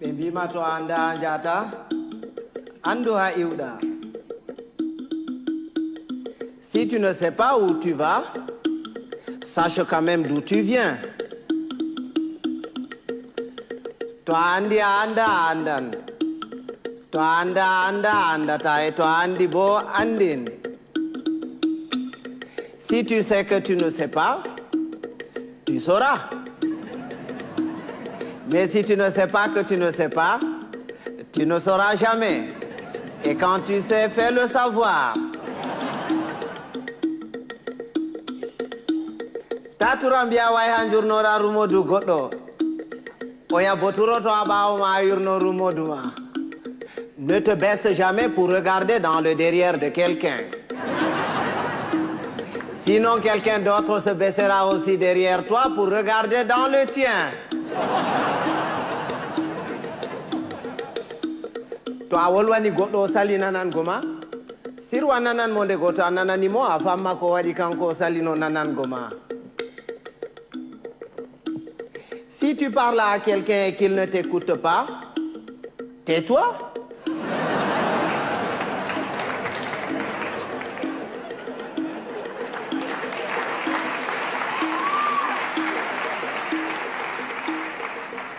Bembima to anda anjata, ando ha iuda. Si tu ne sais pas où tu vas, sache quand même d'où tu viens. To andi anda andan. To anda andata et to andi bo andin. Si tu sais que tu ne sais pas, tu sauras. Mais si tu ne sais pas que tu ne sais pas, tu ne sauras jamais. Et quand tu sais, fais le savoir. Taturambia way hanjurno ra rumodu goddo. Oya boturo to abawo ma yurno rumodu ma. Ne te baisse jamais pour regarder dans le derrière de quelqu'un. Sinon, quelqu'un d'autre se baissera aussi derrière toi pour regarder dans le tien. To a wolwani goɗɗo o sali nanango ma sirwa nananmo nde goto a nananimo a famma ko waɗi kanko o salino nanango ma. Si tu parles à quelqu'un et qu'il ne t'écoute pas, tais-toi.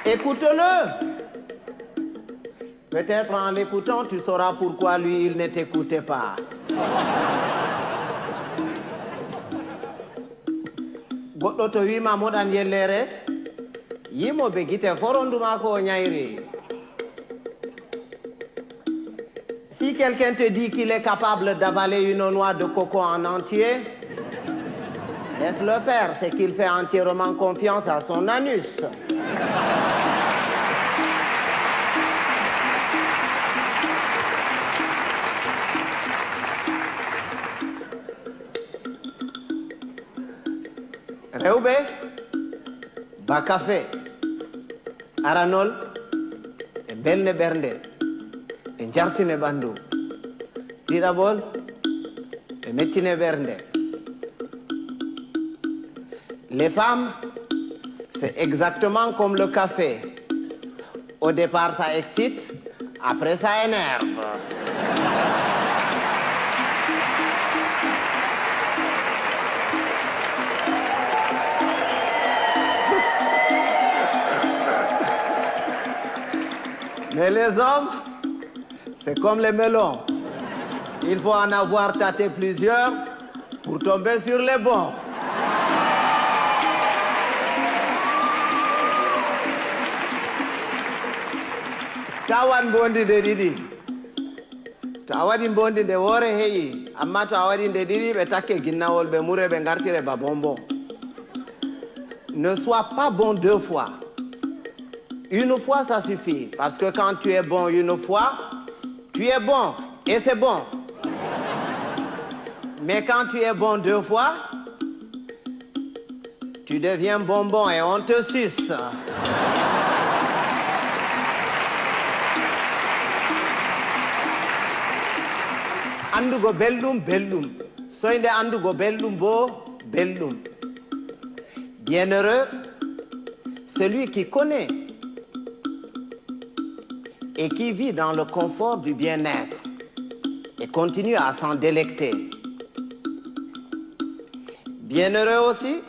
Écoute-le. Peut-être en l'écoutant, tu sauras pourquoi lui, il ne t'écoutait pas. Goɗɗo to wima moɗan yellere, yimoɓe guite foronduma ko o ñayri. Si quelqu'un te dit qu'il est capable d'avaler une noix de coco en entier, laisse-le faire, c'est qu'il fait entièrement confiance à son anus. Rewɓe ba café aranol e belne ɓernde e jartine ɓandu ɗiɗaɓol e mettine ɓernde. Les femmes, c'est exactement comme le café. Au départ ça excite, après ça énerve. Mais les hommes, c'est comme les melons. Il faut en avoir tâté plusieurs pour tomber sur les bons. Tawan bondi de didi. To a waɗi bondi nde woore heƴi, amma to a waɗi nde ɗiɗi ɓe takke ginnawol ɓe mure ɓe gartire ba bonbon. Ne sois pas bon deux fois. Une fois, ça suffit. Parce que quand tu es bon une fois, tu es bon. Et c'est bon. Mais quand tu es bon deux fois, tu deviens bonbon et on te suce. Andugo belɗum, belɗum. Soyde andugo belɗum bo, belɗum. Bienheureux, celui qui connaît et qui vit dans le confort du bien-être et continue à s'en délecter. Bienheureux aussi,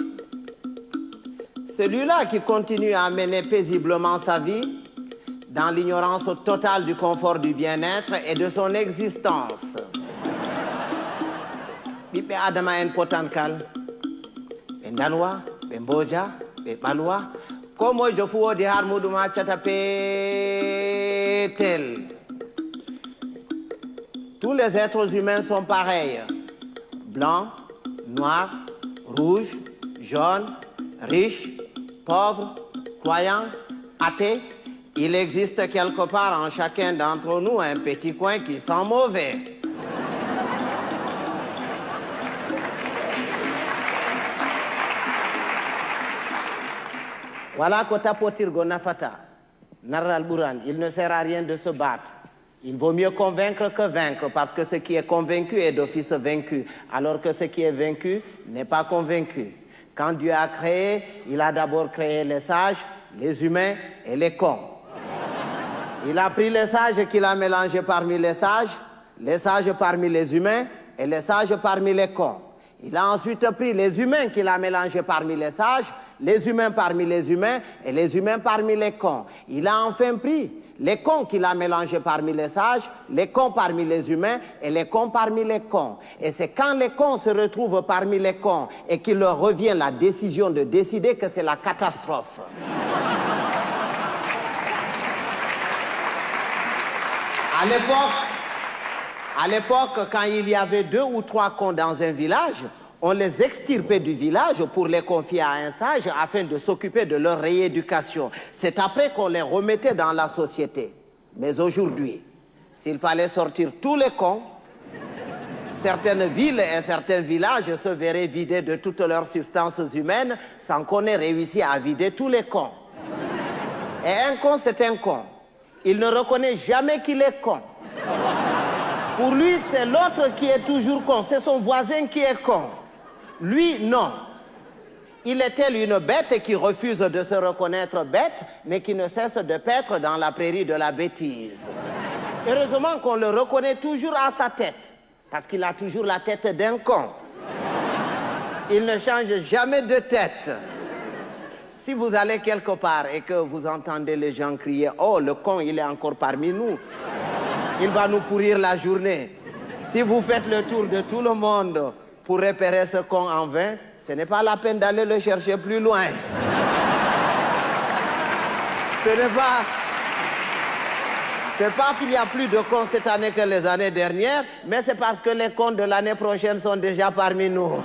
celui-là qui continue à mener paisiblement sa vie dans l'ignorance totale du confort du bien-être et de son existence. Ɓiɓɓe adama en potankal, ɓe danwa, ɓe mboja, ɓe ɓalwa, ko moyjo fu woodi har muɗum accata peetel. Tous les êtres humains sont pareils. Blancs, noirs, rouges, jaunes, riches, pauvres, croyants, athées. Il existe quelque part en chacun d'entre nous un petit coin qui sent mauvais. Voilà que tapotirgo nafata, narral buran, il ne sert à rien de se battre. Il vaut mieux convaincre que vaincre, parce que ce qui est convaincu est d'office vaincu, alors que ce qui est vaincu n'est pas convaincu. Quand Dieu a créé, il a d'abord créé les sages, les humains et les cons. Il a pris les sages qu'il a mélangés parmi les sages parmi les humains et les sages parmi les cons. Il a ensuite pris les humains qu'il a mélangés parmi les humains parmi les humains et les humains parmi les cons. Il a enfin pris les cons qu'il a mélangés parmi les cons parmi les humains et les cons parmi les cons. Et c'est quand les cons se retrouvent parmi les cons et qu'il leur revient la décision de décider que c'est la catastrophe. À l'époque, quand il y avait 2 ou 3 cons dans un village, on les extirpait du village pour les confier à un sage afin de s'occuper de leur rééducation. C'est après qu'on les remettait dans la société. Mais aujourd'hui, s'il fallait sortir tous les cons, certaines villes et certains villages se verraient vidés de toutes leurs substances humaines sans qu'on ait réussi à vider tous les cons. Et un con, c'est un con. Il ne reconnaît jamais qu'il est con. Pour lui, c'est l'autre qui est toujours con. C'est son voisin qui est con. Lui, non. Il est tel une bête qui refuse de se reconnaître bête, mais qui ne cesse de paître dans la prairie de la bêtise. Heureusement qu'on le reconnaît toujours à sa tête, parce qu'il a toujours la tête d'un con. Il ne change jamais de tête. Si vous allez quelque part et que vous entendez les gens crier « Oh, le con, il est encore parmi nous », il va nous pourrir la journée. Si vous faites le tour de tout le monde pour repérer ce con en vain, ce n'est pas la peine d'aller le chercher plus loin. C'est pas qu'il y a plus de cons cette année que les années dernières, mais c'est parce que les cons de l'année prochaine sont déjà parmi nous.